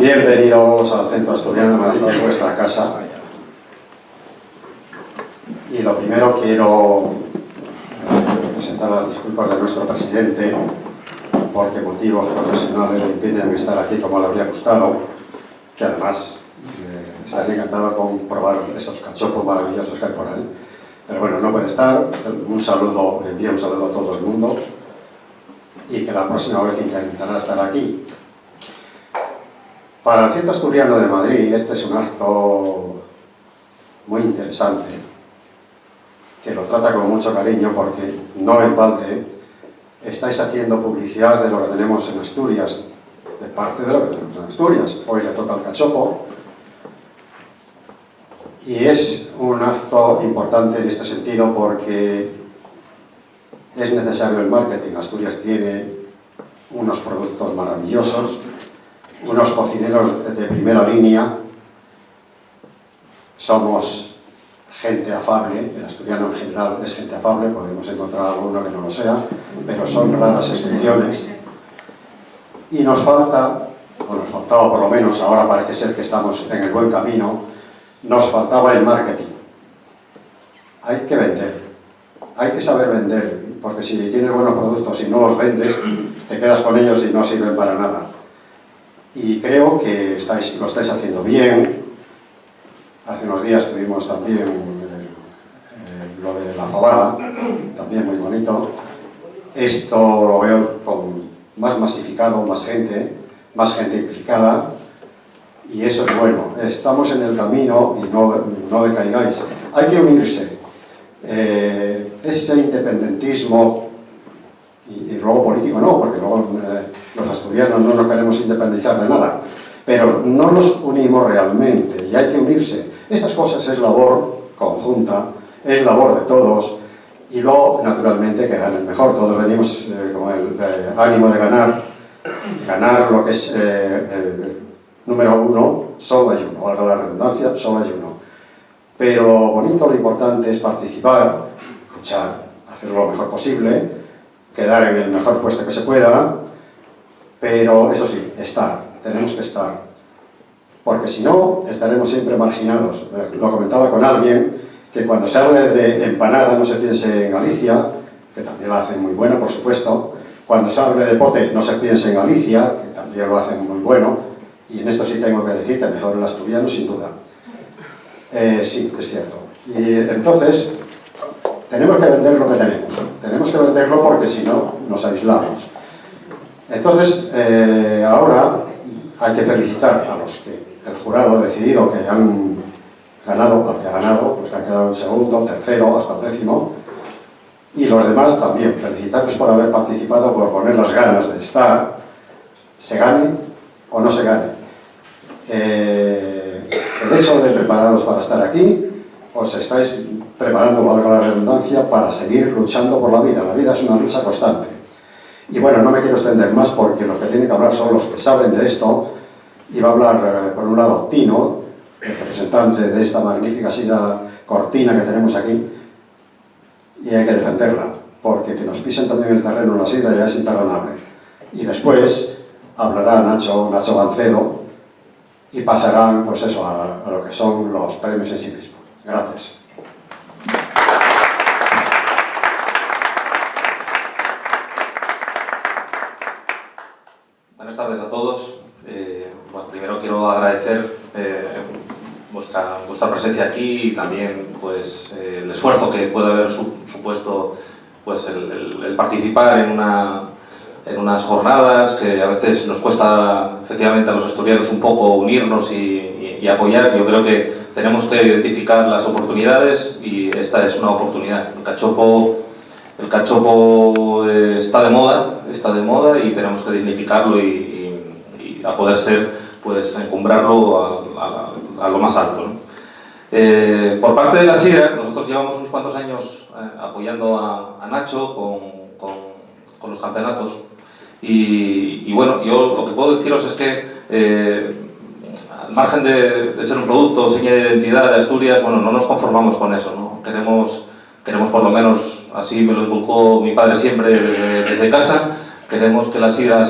Bienvenidos al Centro Asturiano de Madrid, que es vuestra casa. Y lo primero quiero presentar las disculpas de nuestro presidente, porque motivos profesionales le impiden estar aquí como le habría gustado, que además estaría encantado con probar esos cachopos maravillosos que hay por ahí. Pero bueno, no puede estar. Un saludo, envío un saludo a todo el mundo y que la próxima vez intentará estar aquí. Para el Centro Asturiano de Madrid este es un acto muy interesante, que lo trata con mucho cariño porque no en balde estáis haciendo publicidad de lo que tenemos en Asturias, de parte de lo que tenemos en Asturias. Hoy le toca el cachopo y es un acto importante en este sentido porque es necesario el marketing. Asturias tiene unos productos maravillosos, unos cocineros de primera línea, somos gente afable, el asturiano en general es gente afable, podemos encontrar alguno que no lo sea, pero son raras excepciones. Y nos falta, o nos faltaba por lo menos, ahora parece ser que estamos en el buen camino, nos faltaba el marketing. Hay que vender, hay que saber vender, porque si tienes buenos productos y no los vendes, te quedas con ellos y no sirven para nada. Y creo que lo estáis haciendo bien. Hace unos días tuvimos también lo de la fabada, también muy bonito. Esto lo veo con más masificado, más gente implicada, y eso es bueno. Estamos en el camino y no decaigáis. Hay que unirse. Ese independentismo, y luego político no, porque luego los asturianos no nos queremos independizar de nada, pero no nos unimos realmente y hay que unirse. Estas cosas es labor conjunta, es labor de todos, y luego, naturalmente, que ganen mejor. Todos venimos con el ánimo de ganar lo que es el número uno, solo hay uno, valga la redundancia, solo hay uno. Pero lo bonito, lo importante es participar, luchar, hacerlo lo mejor posible, quedar en el mejor puesto que se pueda, pero eso sí, tenemos que estar, porque si no, estaremos siempre marginados. Lo comentaba con alguien, que cuando se hable de empanada no se piense en Galicia, que también la hacen muy buena, por supuesto. Cuando se hable de pote no se piense en Galicia, que también lo hacen muy bueno, y en esto sí tengo que decir que mejor el asturiano, sin duda. Sí, es cierto. Y entonces, tenemos que vender lo que tenemos que venderlo porque si no, nos aislamos. Entonces, ahora hay que felicitar a los que el jurado ha decidido que han ganado, al que ha ganado, pues que han quedado en segundo, tercero, hasta décimo, y los demás también, felicitarles por haber participado, por poner las ganas de estar, se gane o no se gane. El hecho de prepararos para estar aquí, os estáis preparando, valga la redundancia, para seguir luchando por la vida. La vida es una lucha constante. Y bueno, no me quiero extender más porque los que tienen que hablar son los que saben de esto. Y va a hablar, por un lado, Tino, el representante de esta magnífica silla cortina que tenemos aquí, y hay que defenderla, porque que nos pisen también el terreno en la silla ya es imperdonable. Y después hablará Nacho Gancedo, y pasarán, pues eso, a lo que son los premios en sí mismos. Gracias. Buenas tardes a todos. Bueno, primero quiero agradecer vuestra presencia aquí y también pues, el esfuerzo que puede haber supuesto pues, el participar en unas jornadas que a veces nos cuesta efectivamente a los asturianos un poco unirnos y apoyar. Yo creo que tenemos que identificar las oportunidades y esta es una oportunidad. El cachopo está de moda y tenemos que dignificarlo y a poder ser, pues, encumbrarlo a lo más alto, ¿no? Por parte de la SIDRA, nosotros llevamos unos cuantos años apoyando a Nacho con los campeonatos y bueno, yo lo que puedo deciros es que al margen de ser un producto, seña de identidad de Asturias, bueno, no nos conformamos con eso, ¿no? Queremos por lo menos, así me lo inculcó mi padre siempre desde casa, queremos que la sidra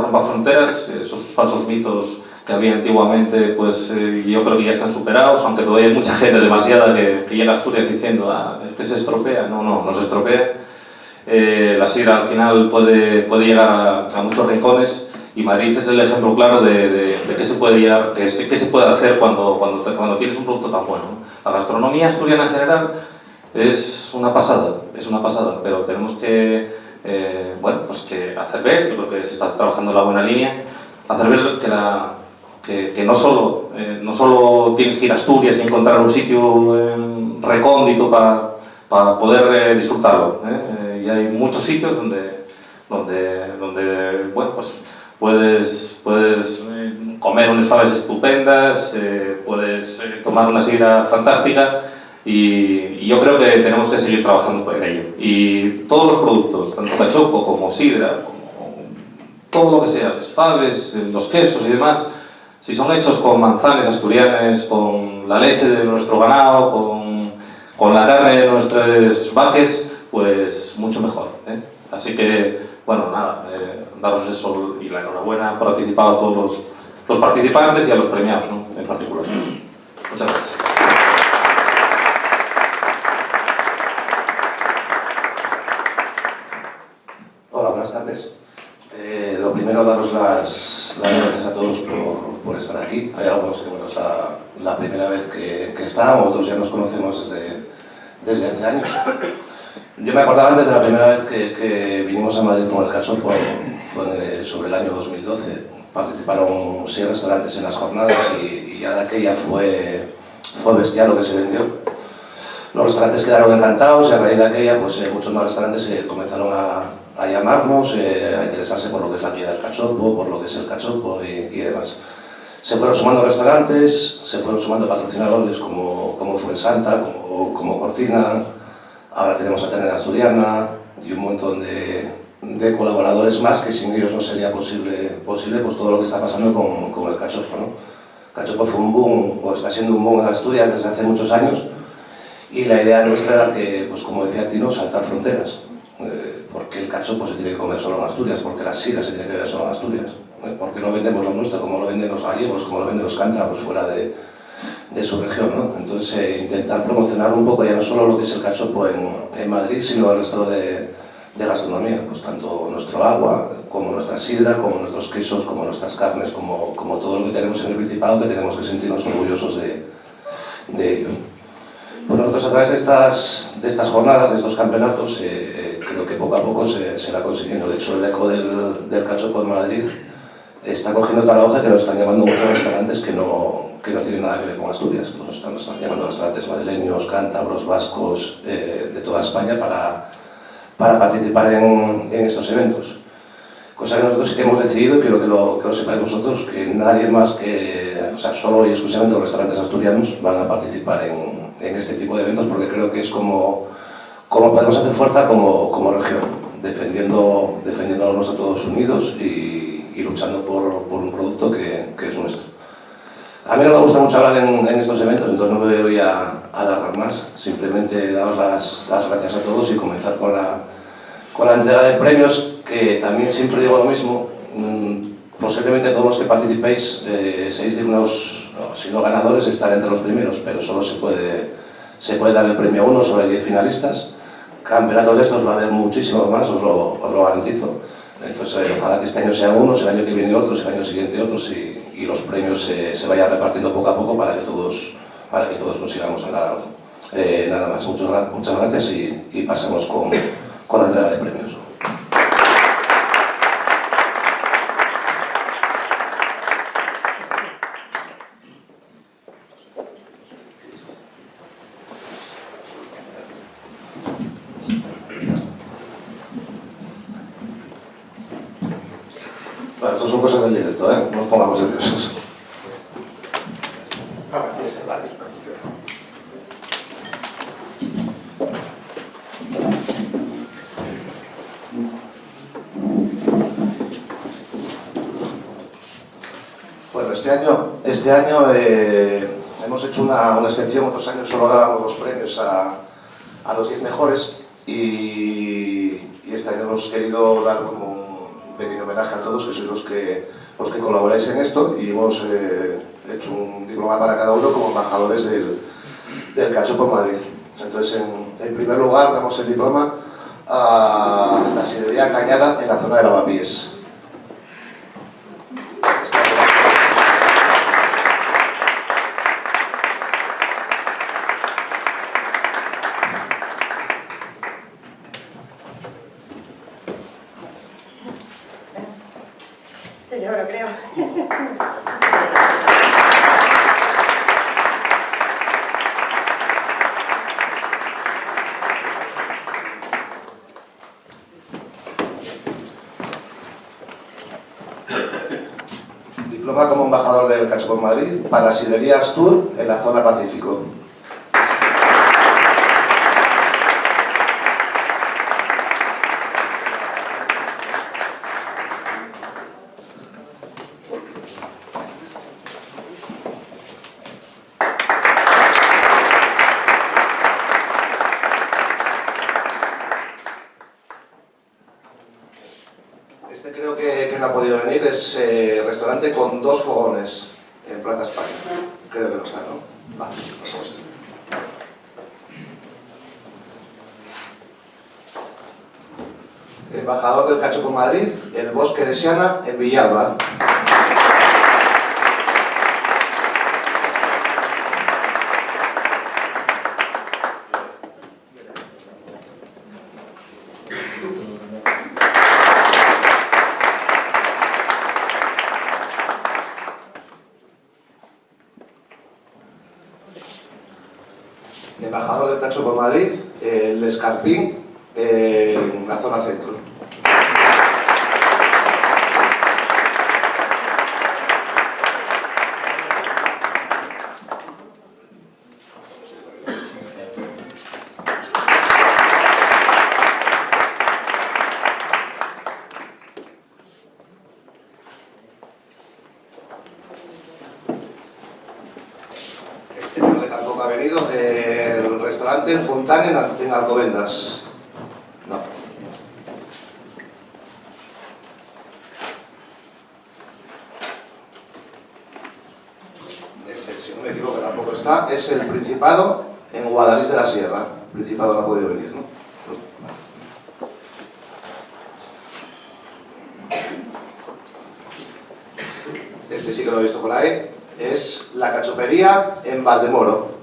rompa fronteras, esos falsos mitos que había antiguamente, pues yo creo que ya están superados, aunque todavía hay mucha gente demasiada que llega a Asturias diciendo es que se estropea. No se estropea. La sidra al final puede llegar a muchos rincones, y Madrid es el ejemplo claro de qué se puede llegar, qué se puede hacer cuando tienes un producto tan bueno, ¿no? La gastronomía asturiana en general es una pasada, pero tenemos que, pues que hacer ver, yo creo que se está trabajando en la buena línea, hacer ver que no solo tienes que ir a Asturias y encontrar un sitio recóndito para poder disfrutarlo, y hay muchos sitios donde bueno, pues puedes comer unas faves estupendas, puedes tomar una sidra fantástica, y yo creo que tenemos que seguir trabajando en ello. Y todos los productos, tanto cachopo como sidra, como todo lo que sea, las faves, los quesos y demás, si son hechos con manzanas asturianas, con la leche de nuestro ganado, con la carne de nuestras vacas, pues mucho mejor, ¿eh? Así que, bueno, nada, daros eso y la enhorabuena por participar a todos los participantes y a los premiados, ¿no?, en particular. Muchas gracias. Hola, buenas tardes. Lo primero, daros las gracias a todos por estar aquí. Hay algunos que, bueno, es la primera vez que están, otros ya nos conocemos desde hace años. Yo me acordaba antes de la primera vez que vinimos a Madrid con el cachopo, fue sobre el año 2012. Participaron 6 restaurantes en las jornadas y ya de aquella fue bestial lo que se vendió. Los restaurantes quedaron encantados y a raíz de aquella pues, muchos más restaurantes comenzaron a llamarnos, a interesarse por lo que es la guía del cachopo, por lo que es el cachopo y demás. Se fueron sumando restaurantes, se fueron sumando patrocinadores como Fuensanta, como Cortina, ahora tenemos a Tener Asturiana y un montón de colaboradores más que sin ellos no sería posible pues todo lo que está pasando con el cachopo, ¿no? El cachopo fue un boom, o está siendo un boom en Asturias desde hace muchos años, y la idea nuestra era que, pues como decía Tino, saltar fronteras. Porque el cachopo se tiene que comer solo en Asturias, porque la sidra se tiene que beber solo en Asturias, porque no vendemos lo nuestro como lo venden los gallegos, como lo venden los cántabros fuera de su región, ¿no? Entonces intentar promocionar un poco ya no solo lo que es el cachopo en Madrid, sino el resto de gastronomía, pues tanto nuestro agua, como nuestra sidra, como nuestros quesos, como nuestras carnes, como todo lo que tenemos en el Principado, que tenemos que sentirnos orgullosos de ello. Pues nosotros a través de estas jornadas, de estos campeonatos, creo que poco a poco se va consiguiendo. De hecho, el eco del cachopo en Madrid está cogiendo tal auge que nos están llamando muchos restaurantes que no tienen nada que ver con Asturias. Pues nos están llamando restaurantes madrileños, cántabros, vascos, de toda España para participar en estos eventos. Cosa que nosotros sí que hemos decidido, quiero que lo sepáis vosotros, que nadie más o sea, solo y exclusivamente los restaurantes asturianos van a participar en este tipo de eventos, porque creo que es como podemos hacer fuerza como región, defendiendo lo nuestro todos unidos y luchando por un producto que es nuestro. A mí no me gusta mucho hablar en estos eventos, entonces no me voy a alargar más, simplemente daros las gracias a todos y comenzar con la entrega de premios, que también siempre digo lo mismo. Posiblemente todos los que participéis seáis dignos, si no ganadores, estar entre los primeros, pero solo se puede dar el premio a uno sobre 10 finalistas. Campeonatos de estos va a haber muchísimos más, os lo garantizo. Entonces, ojalá que este año sean unos, el año que viene otros, el año siguiente otros, y los premios se vayan repartiendo poco a poco para que todos consigamos ganar algo. Nada más, muchas gracias y pasamos con la entrega de premios. Bueno, esto son cosas del directo, ¿eh? No nos pongamos nerviosos. Bueno, este año hemos hecho una excepción. Otros años solo dábamos los premios a los 10 mejores y este año hemos querido dar como pequeño homenaje a todos, que sois los que colaboráis en esto, y hemos hecho un diploma para cada uno como embajadores del Cachopo Madrid. Entonces, en primer lugar, damos el diploma a la sidrería Cañada en la zona de Lavapiés. Yo lo creo. Diploma como embajador del Cachopo Madrid para Sidrerías Tour en la zona Pacífico. Este creo que no ha podido venir, es restaurante con 2 fogones en Plaza España. Creo que no está, ¿no? Vale, pasamos. Embajador del Cachopo Madrid, el Bosque de Siana en Villalba. Embajador del Cachopo Madrid, el Escarpín, en la zona centro. Este creo que tampoco ha venido, el restaurante El Fontán en Alcobendas. No. Este, si no me equivoco, tampoco está. Es el Principado en Guadalís de la Sierra. El Principado no ha podido venir, ¿no? Este sí que lo he visto por ahí. Es la Cachopería en Valdemoro.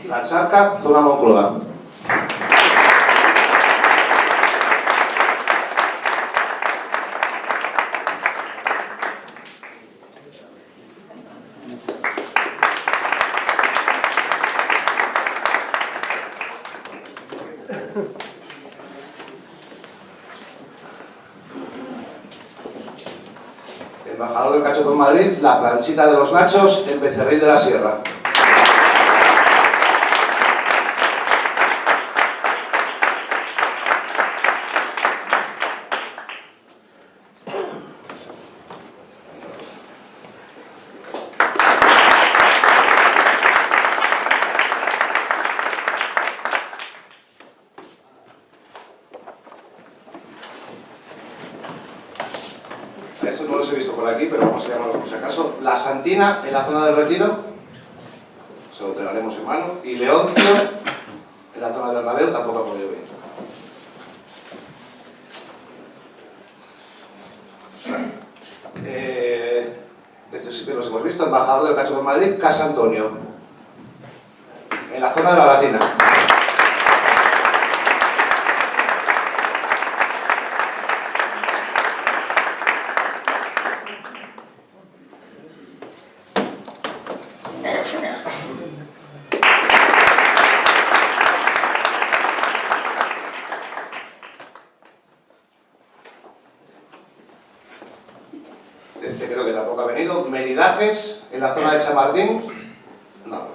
La Charca, zona Moncloa. Embajador del Cachopo en Madrid, la Planchita de los Nachos en Becerril de la Sierra. Estos no los he visto por aquí, pero vamos a llamarlos por si acaso. La Santina, en la zona del Retiro, se lo entregaremos en mano. Y Leoncio, en la zona del Bernabéu, tampoco ha podido venir. Estos sí que los hemos visto. Embajador del Cachopo en Madrid, Casa Antonio, en la zona de la Latina. Parajes, en la zona de Chamartín. No.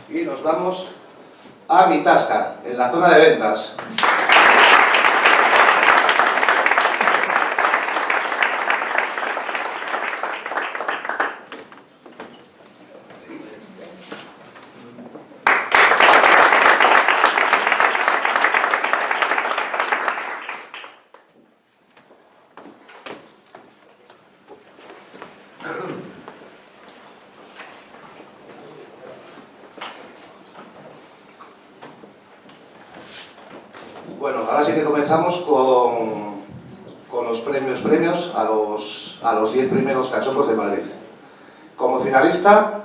Y nos vamos a Mitasca, en la zona de ventas. Bueno, ahora sí que comenzamos con los premios a los 10 primeros cachopos de Madrid. Como finalista,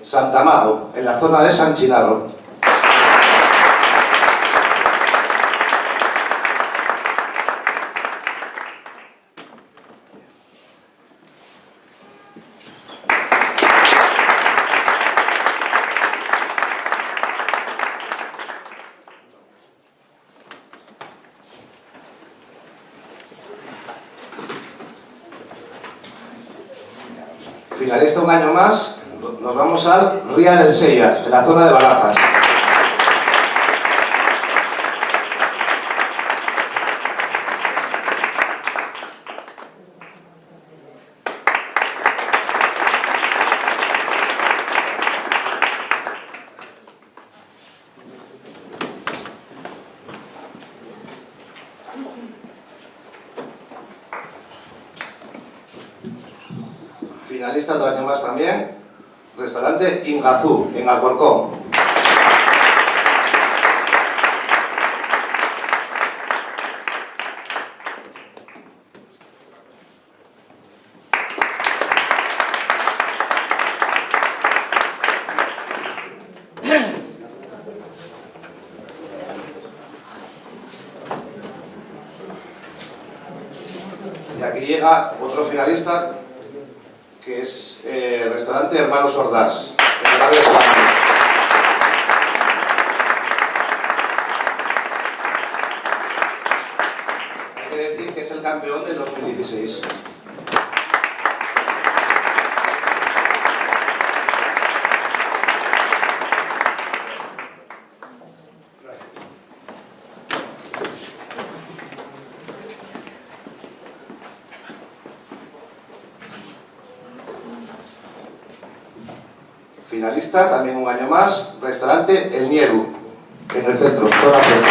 Santa Mago, en la zona de San Chinarro. Finalista un año más, nos vamos al Ría del Sella, de la zona de Barajas. Finalista otro año más también, restaurante Ingazú, en Alcorcón. Y aquí llega otro finalista, que es restaurante Hermanos Ordaz, en el barrio de Salamanca. Hay que decir que es el campeón del 2016. Finalista, también un año más, restaurante El Nieru, en el centro, zona centro.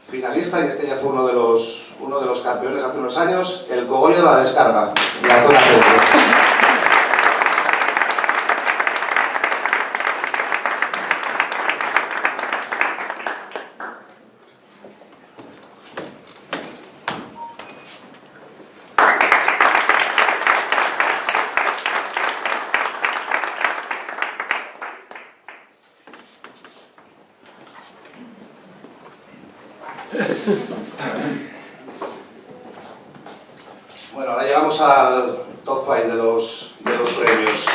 Finalista, y este ya fue uno de los campeones hace unos años, el Cogollo de la Descarga, en la zona centro. Bueno, ahora llegamos al top 5 de los premios.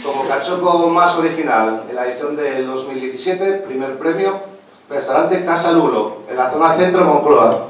Como cachopo más original, en la edición del 2017, primer premio, restaurante Casa Lulo, en la zona centro Moncloa.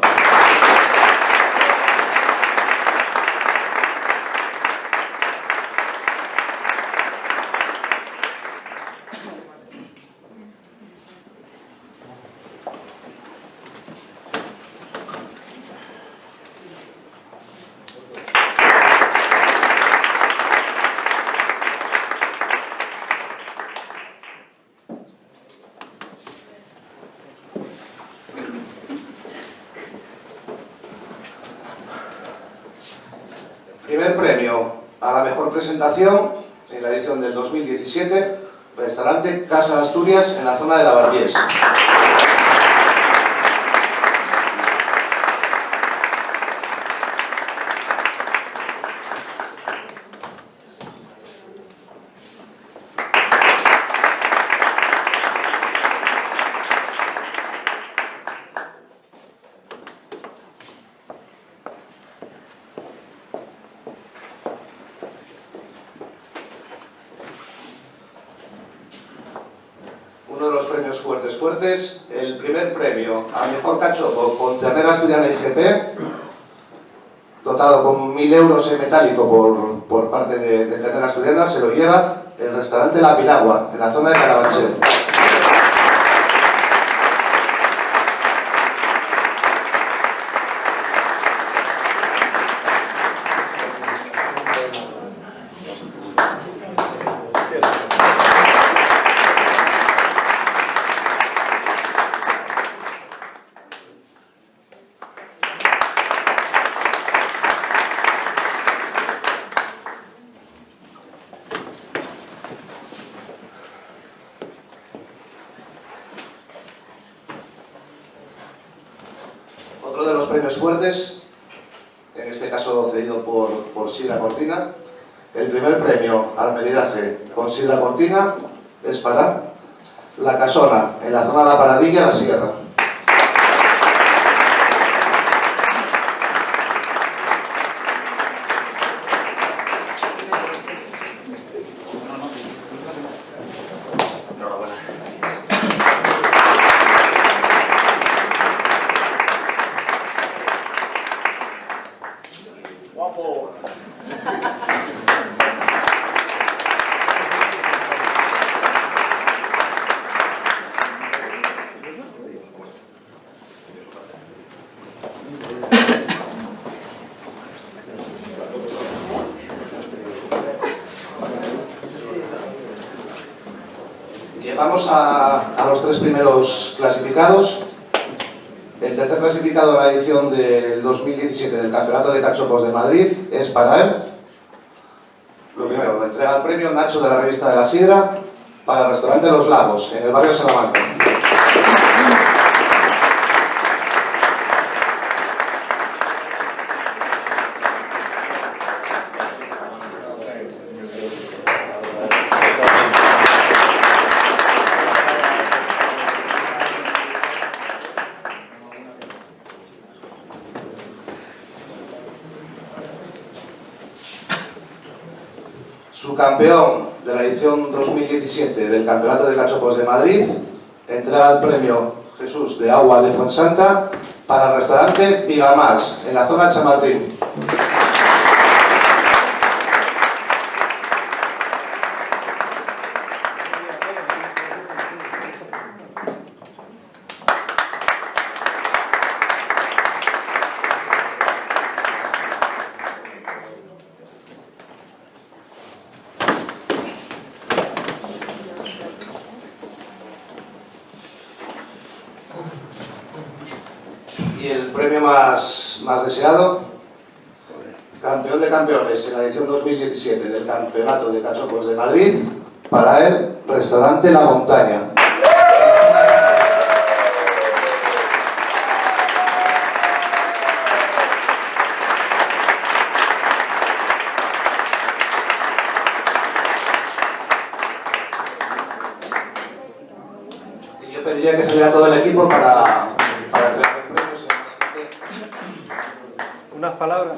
Primer premio a la mejor presentación en la edición del 2017, restaurante Casa Asturias, en la zona de Lavapiés. fuertes, el primer premio al mejor cachopo con ternera asturiana IGP, dotado con 1.000 euros en metálico por parte de ternera asturiana, se lo lleva el restaurante La Piragua, en la zona de Carabanchel. Otro de los premios fuertes, en este caso cedido por Sidra Cortina, el primer premio al maridaje con Sidra Cortina es para La Casona, en la zona de La Paradilla, La Sierra. Llegamos a los tres primeros clasificados. El tercer clasificado de la edición del 2017 del Campeonato de Cachopos de Madrid es para él. Lo primero, me entrega el premio Nacho de la revista de la Sidra para el restaurante Los Lagos, en el barrio de Salamanca. Su campeón de la edición 2017 del Campeonato de Cachopos de Madrid entrega el premio Jesús de Agua de Fuensanta para el restaurante Vigamars, en la zona de Chamartín. Y el premio más deseado, campeón de campeones en la edición 2017 del Campeonato de Cachopos de Madrid, para el restaurante La Montaña. Y yo pediría que saliera todo el equipo para entregar el premio. Unas palabras.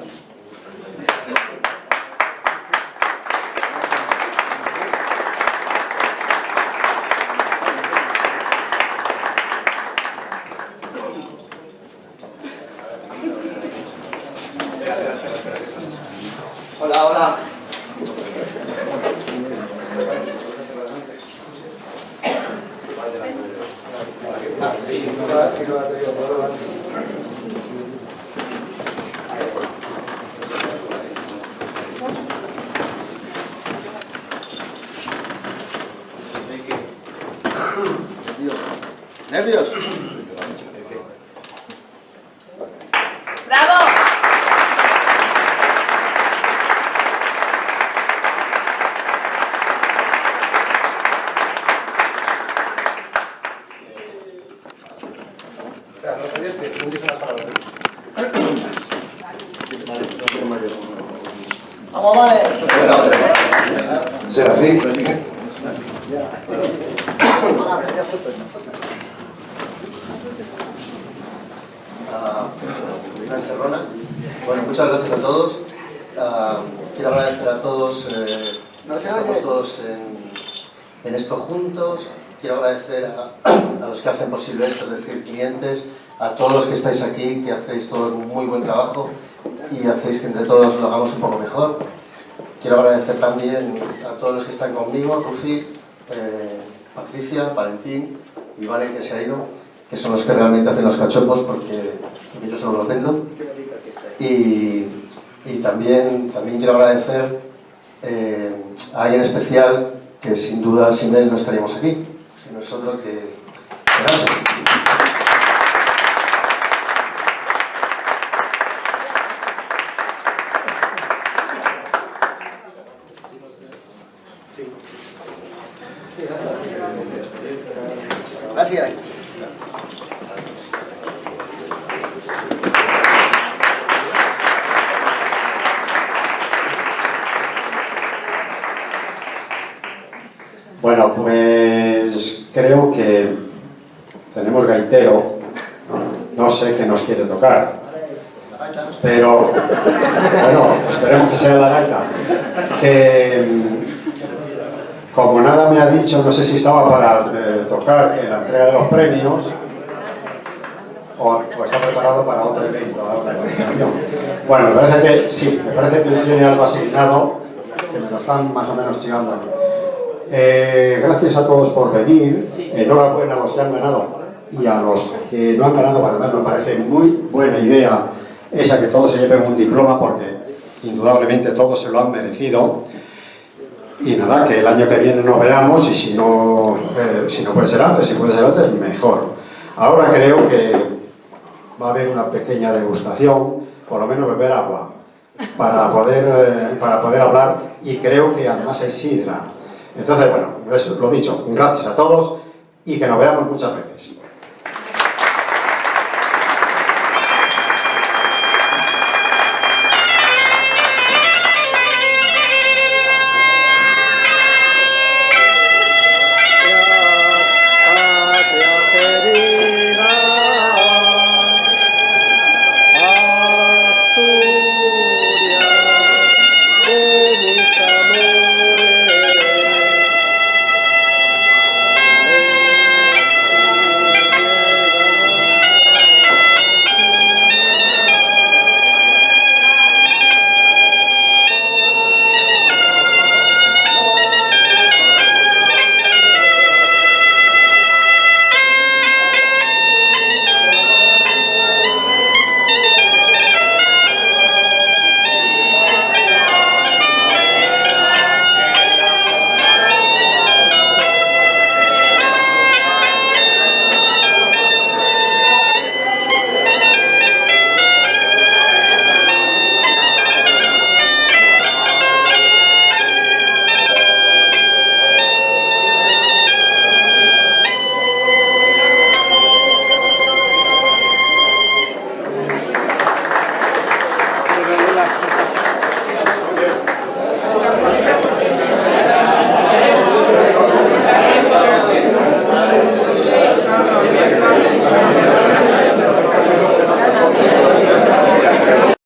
Hola, hola. ¿Nervios? ¡Bravo! No sabías que no dicen las palabras. Vamos, vale. Serafín. Una encerrona. Bueno, muchas gracias a todos. Quiero agradecer a todos, estamos todos en esto juntos. quiero agradecer a los que hacen posible esto, es decir, clientes, a todos los que estáis aquí, que hacéis todos un muy buen trabajo y hacéis que entre todos lo hagamos un poco mejor. Quiero agradecer también a todos los que están conmigo, Rufi, Patricia, Valentín y Vale, que se ha ido, que son los que realmente hacen los cachopos, porque yo solo los vendo. Y también quiero agradecer a alguien especial que sin duda sin él no estaríamos aquí, que no es otro que Nacho. Gracias. Bueno, pues creo que tenemos gaitero, no sé qué nos quiere tocar, pero bueno, esperemos que sea la gaita. Que como nada me ha dicho, no sé si estaba para tocar en la entrega de los premios o está preparado para otro evento, otra organización. Bueno, me parece que sí, me parece que tiene algo asignado, que me lo están más o menos chivando aquí. Gracias a todos por venir, enhorabuena a los que han ganado y a los que no han ganado, para mí me parece muy buena idea esa que todos se lleven un diploma, porque indudablemente todos se lo han merecido. Y nada, que el año que viene nos veamos, y si no puede ser antes, si puede ser antes, mejor. Ahora creo que va a haber una pequeña degustación, por lo menos beber agua, para poder hablar, y creo que además es sidra. Entonces, bueno, eso, lo dicho, gracias a todos y que nos veamos muchas veces.